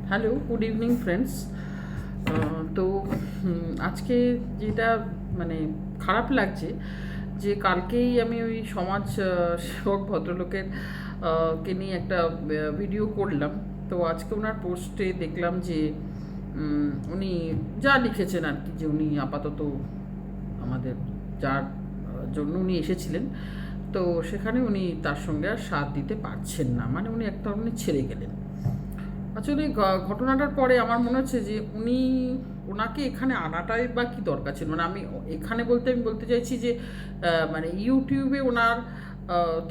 Hello, good evening friends. তো আজকে যেটা মানে খারাপ লাগছে যে কালকেই আমি ওই সমাজ সেবক ভদ্রলোকের কে নিয়ে একটা ভিডিও করলাম। তো আজকে ওনার পোস্টে দেখলাম যে উনি যা লিখেছেন আর কি, যে উনি আপাতত আমাদের যার জন্য উনি এসেছিলেন, তো সেখানে উনি তার সঙ্গে আর সাথ দিতে পারছেন না, মানে উনি এক ধরনের ছেড়ে গেলেন। আসলে ঘটনাটার পরে আমার মনে হচ্ছে যে ওনাকে এখানে আনাটাই বা কী দরকার ছিল। মানে এখানে আমি বলতে চাইছি যে মানে ইউটিউবে ওনার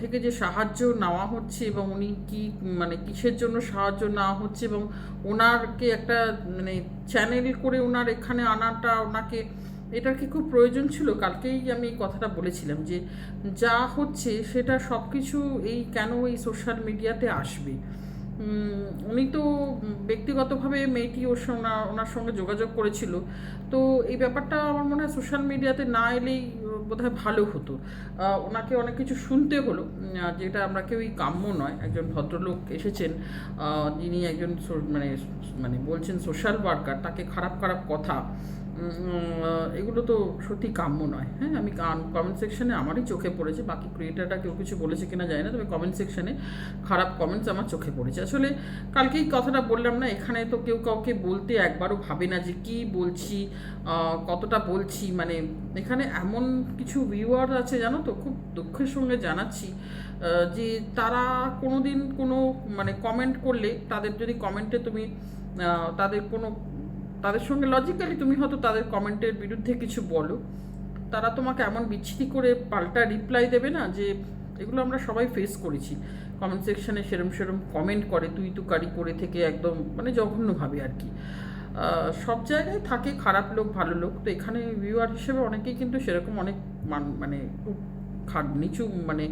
থেকে যে সাহায্য নেওয়া হচ্ছে এবং উনি কি মানে কিসের জন্য সাহায্য নেওয়া হচ্ছে, এবং ওনারকে একটা মানে চ্যানেল করে ওনার এখানে আনাটা, ওনাকে এটার কি খুব প্রয়োজন ছিল? কালকেই আমি এই কথাটা বলেছিলাম যে যা হচ্ছে সেটা সব কিছু কেন এই সোশ্যাল মিডিয়াতে আসবে। উনি তো ব্যক্তিগতভাবে মেয়েটি ওনার সঙ্গে যোগাযোগ করেছিল। তো এই ব্যাপারটা আমার মনে হয় সোশ্যাল মিডিয়াতে না এলেই বোধহয় ভালো হতো। ওনাকে অনেক কিছু শুনতে হলো, যেটা আমরা কেউই কাম্য নয়। একজন ভদ্রলোক এসেছেন, যিনি একজন মানে মানে বলছেন সোশ্যাল ওয়ার্কার, তাকে খারাপ খারাপ কথা, এগুলো তো সত্যি কাম্য নয়। হ্যাঁ, আমি কমেন্ট সেকশনে আমারই চোখে পড়েছে, বাকি ক্রিয়েটাররা কেউ কিছু বলেছে কিনা জানি না, তবে কমেন্ট সেকশনে খারাপ কমেন্টস আমার চোখে পড়েছে। আসলে কালকেই কথাটা বললাম না, এখানে তো কেউ কাউকে বলতে একবারও ভাবে না যে কী বলছি, কতটা বলছি। মানে এখানে এমন কিছু ভিউয়ার আছে, জানো তো, খুব দুঃখের সঙ্গে জানাচ্ছি যে তারা কোনো দিন কোনো মানে কমেন্ট করলে, তাদের যদি কমেন্টে তুমি তাদের সঙ্গে লজিক্যালি তুমি হয়তো তাদের কমেন্টের বিরুদ্ধে কিছু বলো, তারা তোমাকে এমন বিচ্ছিরি করে পাল্টা রিপ্লাই দেবে না, যে এগুলো আমরা সবাই ফেস করেছি। কমেন্ট সেকশানে সেরম কমেন্ট করে, তুই তুকারি করে থেকে একদম মানে জঘন্যভাবে আর কি। সব জায়গায় থাকে খারাপ লোক ভালো লোক, তো এখানে ভিউয়ার হিসেবে অনেকেই কিন্তু সেরকম অনেক মানে খুব নিচু মানে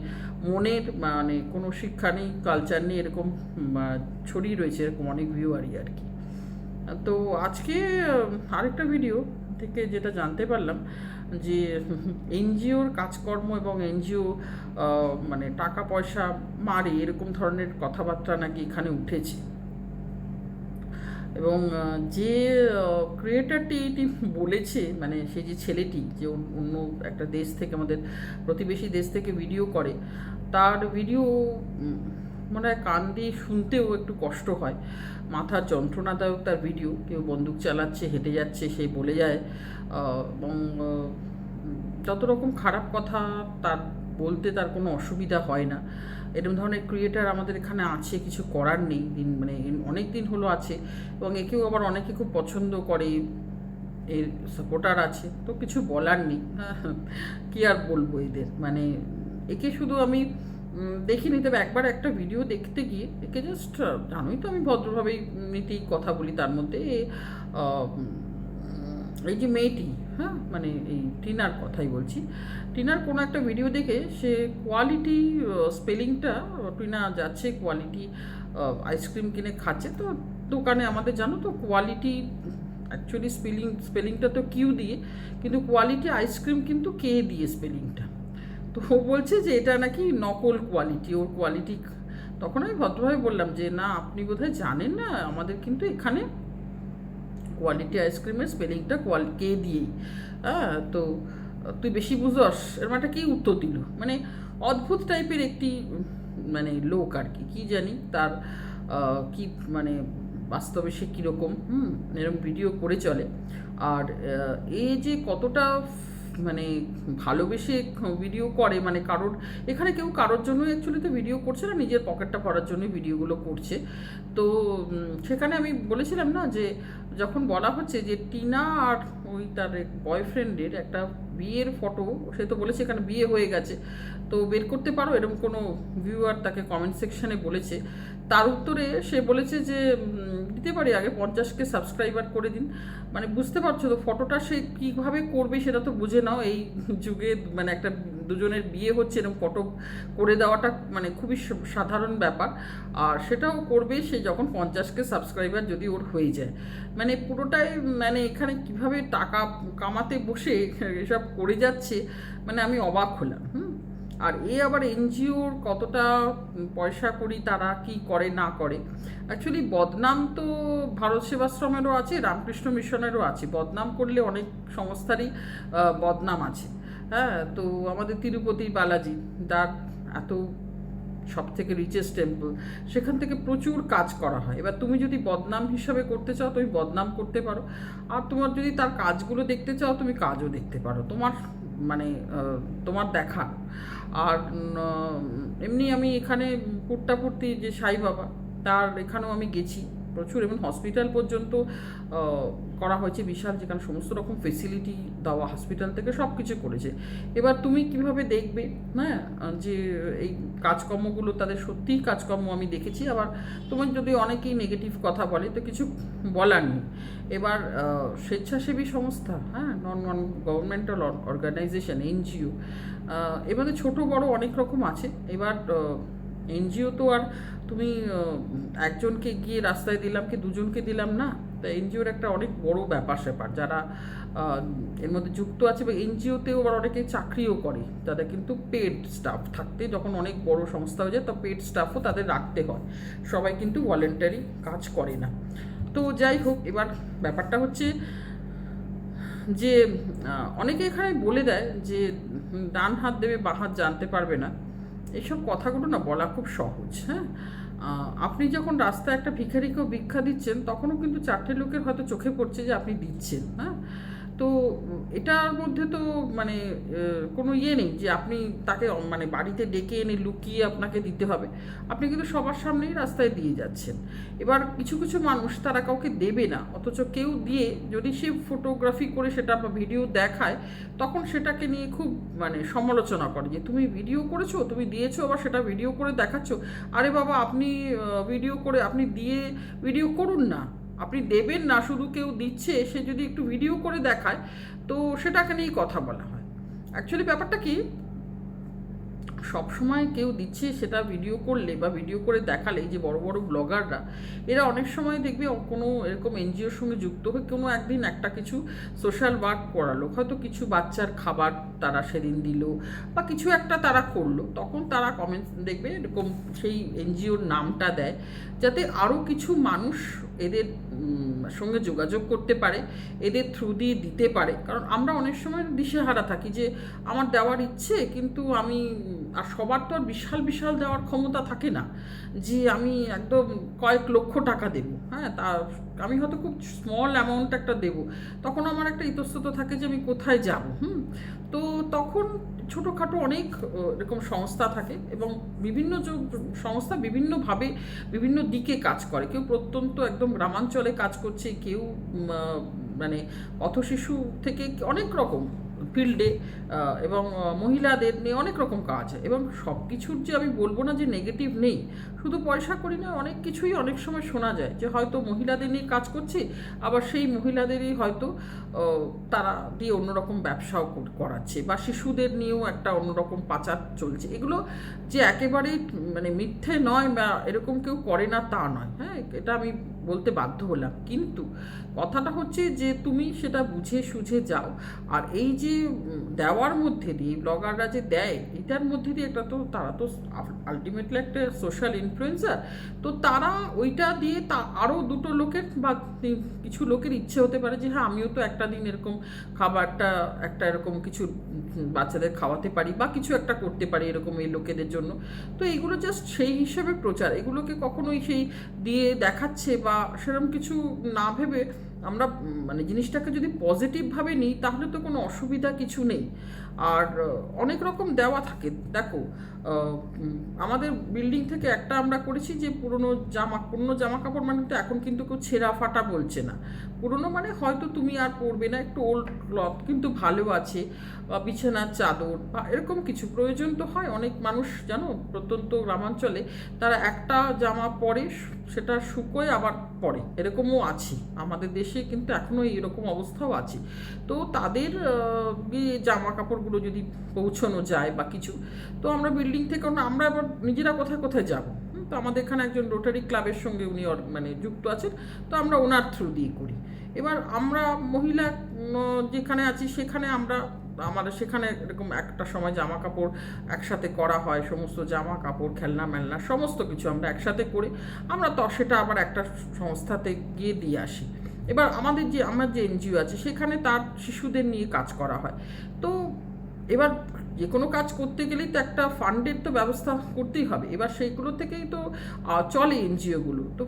মনের, মানে কোনো শিক্ষা নেই, কালচার নেই, এরকম ছড়িয়ে রয়েছে এরকম অনেক ভিউয়ারই আর কি। তো আজকে আরেকটা ভিডিও থেকে যেটা জানতে পারলাম যে এনজিওর কাজকর্ম এবং এনজিও মানে টাকা পয়সা মারে, এরকম ধরনের কথাবার্তা নাকি এখানে উঠেছে। এবং যে ক্রিয়েটারটি এটি বলেছে, মানে সে যে ছেলেটি যে অন্য একটা দেশ থেকে, আমাদের প্রতিবেশী দেশ থেকে ভিডিও করে, তার ভিডিও মনে হয় কান দিয়ে শুনতেও একটু কষ্ট হয়, মাথার যন্ত্রণাদায়ক তার ভিডিও। কেউ বন্দুক চালাচ্ছে, হেঁটে যাচ্ছে, সে বলে যায়, এবং যত রকম খারাপ কথা তার বলতে তার কোনো অসুবিধা হয় না। এরকম ধরনের ক্রিয়েটার আমাদের এখানে আছে, কিছু করার নেই, মানে অনেক দিন হলো আছে, এবং একেও আবার অনেকে খুব পছন্দ করে, এর সাপোর্টার আছে, তো কিছু বলার নেই। কী আর বলবো এদের, মানে একে শুধু আমি দেখিনি, তবে একবার একটা ভিডিও দেখতে গিয়ে একে জাস্ট, জানোই তো আমি ভদ্রভাবেই নীতি কথা বলি, তার মধ্যে এই যে মেয়েটি, হ্যাঁ, মানে এই টিনার কথাই বলছি, টিনার কোনো একটা ভিডিও দেখে সে কোয়ালিটি স্পেলিংটা, টিনা যাচ্ছে কোয়ালিটি আইসক্রিম কিনে খাচ্ছে, তো দোকানে আমাদের জানো তো কোয়ালিটি অ্যাকচুয়ালি স্পেলিংটা তো কিউ দিয়ে, কিন্তু কোয়ালিটি আইসক্রিম কিন্তু কে দিয়ে স্পেলিংটা। তো ও বলছে যে এটা নাকি নকল কোয়ালিটি, ওর কোয়ালিটি। তখন আমি ভদ্রভাবে বললাম যে না, আপনি বোধহয় জানেন না, আমাদের কিন্তু এখানে কোয়ালিটি আইসক্রিমের স্পেলিংটা কে দিয়েই। হ্যাঁ, তো তুই বেশি বুঝস, এরকম একটা কী উত্তর দিল, মানে অদ্ভুত টাইপের একটি মানে লোক আর কি, কী জানি তার কি মানে বাস্তবে সে কীরকম এরকম ভিডিও করে চলে। আর এই যে কতটা মানে ভালোবেসে ভিডিও করে, মানে এখানে কেউ কারোর জন্যই অ্যাকচুয়ালি তো ভিডিও করছে না, নিজের পকেটটা ভরার জন্যই ভিডিওগুলো করছে। তো সেখানে আমি বলেছিলাম না যে যখন বলা হচ্ছে যে টিনা আর ওই তার বয়ফ্রেন্ডের একটা বিয়ের ফটো, সে তো বলেছে এখানে বিয়ে হয়ে গেছে, তো বের করতে পারো, এরকম কোনো ভিউয়ার তাকে কমেন্ট সেকশানে বলেছে। তার উত্তরে সে বলেছে যে দিতে পারি, আগে 50কে সাবস্ক্রাইবার করে দিন। মানে বুঝতে পারছো তো ফটোটা সে কীভাবে করবে, সেটা তো বুঝে নাও। এই যুগে মানে একটা দুজনের বিয়ে হচ্ছে, এরকম ফটো করে দেওয়াটা মানে খুবই সাধারণ ব্যাপার, আর সেটাও করবে সে যখন 50কে সাবস্ক্রাইবার যদি ওর হয়ে যায়। মানে পুরোটাই মানে এখানে কিভাবে টাকা কামাতে বসে এসব করে যাচ্ছে, মানে আমি অবাক হলাম। আর আবার এনজিওর কতটা পয়সা করি তারা কি করে না করে। অ্যাকচুয়ালি বদনাম তো ভারত সেবাশ্রমেরও আছে, রামকৃষ্ণ মিশনেরও আছে। বদনাম করলে অনেক সংস্থারই বদনাম আছে। হ্যাঁ, তো আমাদের তিরুপতি বালাজি, তার এত সব থেকে রিচেস্ট টেম্পল, সেখান থেকে প্রচুর কাজ করা হয়। এবার তুমি যদি বদনাম হিসাবে করতে চাও তুমি বদনাম করতে পারো, আর তোমার যদি তার কাজগুলো দেখতে চাও তুমি কাজও দেখতে পারো, তোমার মানে তোমার দেখা। আর এমনি আমি এখানে পুট্টাপুর্তি যে সাই বাবা, তার এখানেও আমি গেছি প্রচুর, এবং হসপিটাল পর্যন্ত করা হয়েছে বিশাল, যেখানে সমস্ত রকম ফেসিলিটি দেওয়া, হসপিটাল থেকে সব কিছু করেছে। এবার তুমি কিভাবে দেখবে, হ্যাঁ, যে এই কাজকর্মগুলো তাদের সত্যিই কাজকর্ম আমি দেখেছি। আবার তোমার যদি অনেকেই নেগেটিভ কথা বলে তো কিছু বলার নেই। এবার স্বেচ্ছাসেবী সংস্থা, হ্যাঁ, নন গভর্নমেন্টাল অর্গানাইজেশন, এনজিও, এবারে ছোট বড় অনেক রকম আছে। এবার এনজিও তো আর তুমি একজনকে গিয়ে রাস্তায় দিলাম কি দুজনকে দিলাম না, তা এনজিওর একটা অনেক বড় ব্যাপার স্যাপার। যারা এর মধ্যে যুক্ত আছে, বা এনজিওতেও আবার অনেকে চাকরিও করে, তাদের কিন্তু পেড স্টাফ থাকতে, যখন অনেক বড় সংস্থা হয়ে যায় তো পেড স্টাফও তাদের রাখতে হয়, সবাই কিন্তু ভলেন্টারি কাজ করে না। তো যাই হোক, এবার ব্যাপারটা হচ্ছে যে অনেকে এখানে বলে দেয় যে ডান হাত দেবে বাঁ হাত জানতে পারবে না। এইসব কথাগুলো না বলা খুব সহজ। হ্যাঁ, আপনি যখন রাস্তায় একটা ভিখারিকেও ভিক্ষা দিচ্ছেন তখনও কিন্তু চারটে লোকের হয়তো চোখে পড়ছে যে আপনি দিচ্ছেন। হ্যাঁ, তো এটার মধ্যে তো মানে কোনো ইয়ে নেই যে আপনি তাকে মানে বাড়িতে ডেকে এনে লুকিয়ে আপনাকে দিতে হবে। আপনি কিন্তু সবার সামনেই রাস্তায় দিয়ে যাচ্ছেন। এবার কিছু কিছু মানুষ তারা কাউকে দেবে না, অথচ কেউ দিয়ে যদি সে ফটোগ্রাফি করে সেটা বা ভিডিও দেখায়, তখন সেটাকে নিয়ে খুব মানে সমালোচনা করে যে তুমি ভিডিও করেছো, তুমি দিয়েছো, আবার সেটা ভিডিও করে দেখাচ্ছ। আরে বাবা, আপনি ভিডিও করে আপনি দিয়ে ভিডিও করুন না, আপনি দেবেন না, শুধু কেউ দিচ্ছে সে যদি একটু ভিডিও করে দেখায় তো সেটাকে নিয়েই কথা বলা হয়। অ্যাকচুয়ালি ব্যাপারটা কি, সবসময় কেউ দিচ্ছে সেটা ভিডিও করলে বা ভিডিও করে দেখালে, যে বড় বড় ব্লগাররা, এরা অনেক সময় দেখবে কোনো এরকম এনজিওর সঙ্গে যুক্ত হয়ে কোনো একদিন একটা কিছু সোশ্যাল ওয়ার্ক করালো, হয়তো কিছু বাচ্চার খাবার তারা সেদিন দিল বা কিছু একটা তারা করলো, তখন তারা কমেন্টস দেখবে এরকম সেই এনজিওর নামটা দেয়, যাতে আরও কিছু মানুষ এদের সঙ্গে যোগাযোগ করতে পারে, এদের থ্রু দিয়ে দিতে পারে। কারণ আমরা অনেক সময় দিশেহারা থাকি যে আমার দেওয়ার ইচ্ছে, কিন্তু আমি, আর সবার তো আর বিশাল বিশাল দেওয়ার ক্ষমতা থাকে না যে আমি একদম কয়েক লক্ষ টাকা দেবো। হ্যাঁ, তা আমি হয়তো খুব স্মল অ্যামাউন্ট একটা দেবো, তখন আমার একটা ইতস্তত থাকে যে আমি কোথায় যাব। তো তখন ছোটোখাটো অনেক এরকম সংস্থা থাকে, এবং বিভিন্ন সংস্থা বিভিন্নভাবে বিভিন্ন দিকে কাজ করে। কেউ প্রত্যন্ত একদম গ্রামাঞ্চলে কাজ করছে, কেউ মানে পথশিশু থেকে অনেক রকম ফিল্ডে, এবং মহিলাদের নিয়ে অনেক রকম কাজ। এবং সব কিছুর যে আমি বলবো না যে নেগেটিভ নেই, শুধু পয়সা করি না, অনেক কিছুই অনেক সময় শোনা যায় যে হয়তো মহিলাদের নিয়ে কাজ করছে, আবার সেই মহিলাদেরই হয়তো তারা দিয়ে অন্যরকম ব্যবসাও করাচ্ছে, বা শিশুদের নিয়েও একটা অন্যরকম পাচার চলছে। এগুলো যে একেবারেই মানে মিথ্যে নয় বা এরকম কেউ করে না তা নয়। হ্যাঁ, এটা আমি বলতে বাধ্য হলাম, কিন্তু কথাটা হচ্ছে যে তুমি সেটা বুঝে সুঝে যাও। আর এই যে দেওয়ার মধ্যে দিয়ে ব্লগাররা যে দেয়, এটার মধ্যে দিয়ে এটা তো তারা তো আলটিমেটলি একটা সোশ্যাল ইনফ্লুয়েন্সার, তো তারা ওইটা দিয়ে তা আরও দুটো লোকের বা কিছু লোকের ইচ্ছে হতে পারে যে হ্যাঁ আমিও তো একটা দিন এরকম খাবারটা একটা এরকম কিছু বাচ্চাদের খাওয়াতে পারি বা কিছু একটা করতে পারি এরকম এই লোকেদের জন্য। তো এইগুলো জাস্ট সেই হিসেবে প্রচার, এগুলোকে কখনোই সেই দিয়ে দেখাচ্ছে বা সেরকম কিছু না ভেবে আমরা মানে জিনিসটাকে যদি পজিটিভভাবে নিই তাহলে তো কোনো অসুবিধা কিছু নেই। আর অনেক রকম দেওয়া থাকে। দেখো, আমাদের বিল্ডিং থেকে একটা আমরা করেছি যে পুরনো জামা কাপড়, মানে তো এখন কিন্তু কেউ ছেঁড়া ফাটা বলছে না, পুরনো মানে হয়তো তুমি আর পরবে না, একটু ওল্ড ক্লথ কিন্তু ভালো আছে, বা বিছানার চাদর বা এরকম কিছু প্রয়োজন তো হয়। অনেক মানুষ জানো প্রত্যন্ত গ্রামাঞ্চলে তারা একটা জামা পরে সেটা শুকোয় আবার পরে, এরকমও আছে আমাদের দেশে, কিন্তু এখনও এইরকম অবস্থাও আছে। তো তাদের জামা কাপড়গুলো যদি পৌঁছানো যায় বা কিছু, তো আমরা বিল্ডিং থেকে, আমরা আবার নিজেরা কোথায় কোথায় যাব, তো আমাদের এখানে একজন রোটারি ক্লাবের সঙ্গে উনি মানে যুক্ত আছেন, তো আমরা ওনার থ্রু দিয়ে করি। এবার আমরা মহিলা যেখানে আছি সেখানে আমরা আমাদের সেখানে এরকম একটা সময় জামা কাপড় একসাথে করা হয়, সমস্ত জামা কাপড় খেলনা মেলনা সমস্ত কিছু আমরা একসাথে করি, আমরা তো সেটা আবার একটা সংস্থাতে গিয়ে দিয়ে আসি। এবার আমার যে এনজিও আছে সেখানে তার শিশুদের নিয়ে কাজ করা হয়। তো এবার যে কোনো কাজ করতে গেলেই তো একটা ফান্ডের তো ব্যবস্থা করতেই হবে, এবার সেইগুলো থেকেই তো চলে এনজিওগুলো। তো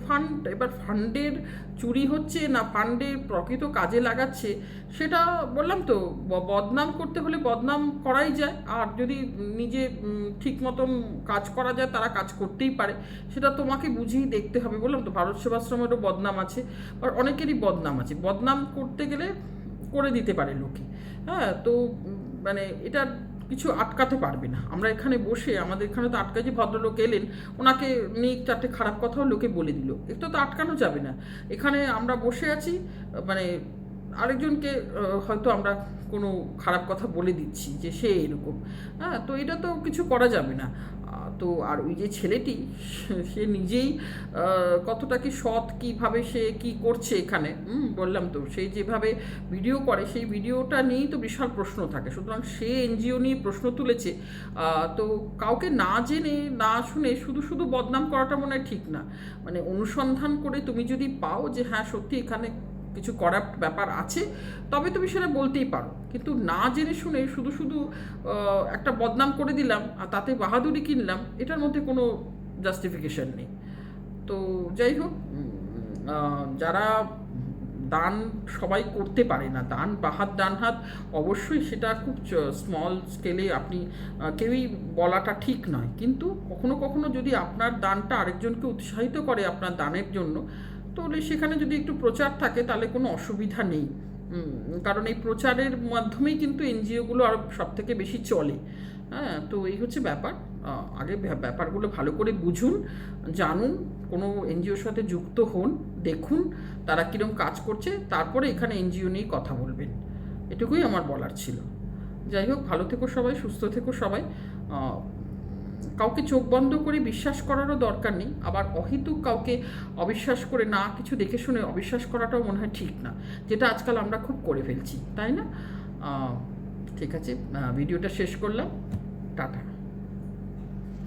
এবার ফান্ডের চুরি হচ্ছে না ফান্ডের প্রকৃত কাজে লাগাচ্ছে, সেটা বললাম তো, বদনাম করতে হলে বদনাম করাই যায়, আর যদি নিজে ঠিক মতন কাজ করা যায় তারা কাজ করতেই পারে, সেটা তোমাকে বুঝেই দেখতে হবে। বললাম তো, ভারত সেবাশ্রমেরও বদনাম আছে, আর অনেকেরই বদনাম আছে, বদনাম করতে গেলে করে দিতে পারে লোকে। হ্যাঁ, তো মানে এটা কিছু আটকাতে পারবে না। আমরা এখানে বসে, আমাদের এখানে তো আটকায় যে ভদ্রলোক এলেন, ওনাকে নিয়ে চারটে খারাপ কথাও লোকে বলে দিল, একটু তো আটকানো যাবে না। এখানে আমরা বসে আছি, মানে আরেকজনকে হয়তো আমরা কোনো খারাপ কথা বলে দিচ্ছি যে সে এরকম। হ্যাঁ, তো এটা তো কিছু করা যাবে না। তো আর ওই যে ছেলেটি, সে নিজেই কতটা কি সৎ, কীভাবে সে কি করছে এখানে, বললাম তো, সেই যেভাবে ভিডিও করে সেই ভিডিওটা নিয়েই তো বিশাল প্রশ্ন থাকে। সুতরাং সে এনজিও নিয়ে প্রশ্ন তুলেছে, তো কাউকে না জেনে না শুনে শুধু শুধু বদনাম করাটা মনে হয় ঠিক না। মানে অনুসন্ধান করে তুমি যদি পাও যে হ্যাঁ সত্যি এখানে কিছু করাপ্ট ব্যাপার আছে, তবে তুমি সেটা বলতেই পারো। কিন্তু না জেনে শুনে শুধু শুধু একটা বদনাম করে দিলাম আর তাতে বাহাদুরি কিনলাম, এটার মধ্যে কোনো জাস্টিফিকেশন নেই। তো যাই হোক, যারা দান সবাই করতে পারে না, দান বাহাত ডান হাত, অবশ্যই সেটা খুব স্মল স্কেলে আপনি কেউই বলাটা ঠিক নয়। কিন্তু কখনো কখনো যদি আপনার দানটা আরেকজনকে উৎসাহিত করে আপনার দানের জন্য, তাহলে সেখানে যদি একটু প্রচার থাকে তাহলে কোনো অসুবিধা নেই। কারণ এই প্রচারের মাধ্যমেই কিন্তু এনজিওগুলো আরও সব থেকে বেশি চলে। হ্যাঁ, তো এই হচ্ছে ব্যাপার। আগে ব্যাপারগুলো ভালো করে বুঝুন, জানুন, কোনো এনজিওর সাথে যুক্ত হন, দেখুন তারা কীরকম কাজ করছে, তারপরে এখানে এনজিও নিয়ে কথা বলবেন। এটুকুই আমার বলার ছিল। যাই হোক, ভালো থেকো সবাই, সুস্থ থেকো সবাই। কাউকে চোখ বন্ধ করে বিশ্বাস করারও দরকার নেই, আবার অহেতুক কাউকে অবিশ্বাস করে না কিছু দেখে শুনে অবিশ্বাস করাটাও মনে হয় ঠিক না, যেটা আজকাল আমরা খুব করে ফেলছি, তাই না? ঠিক আছে, ভিডিওটা শেষ করলাম, টাটা।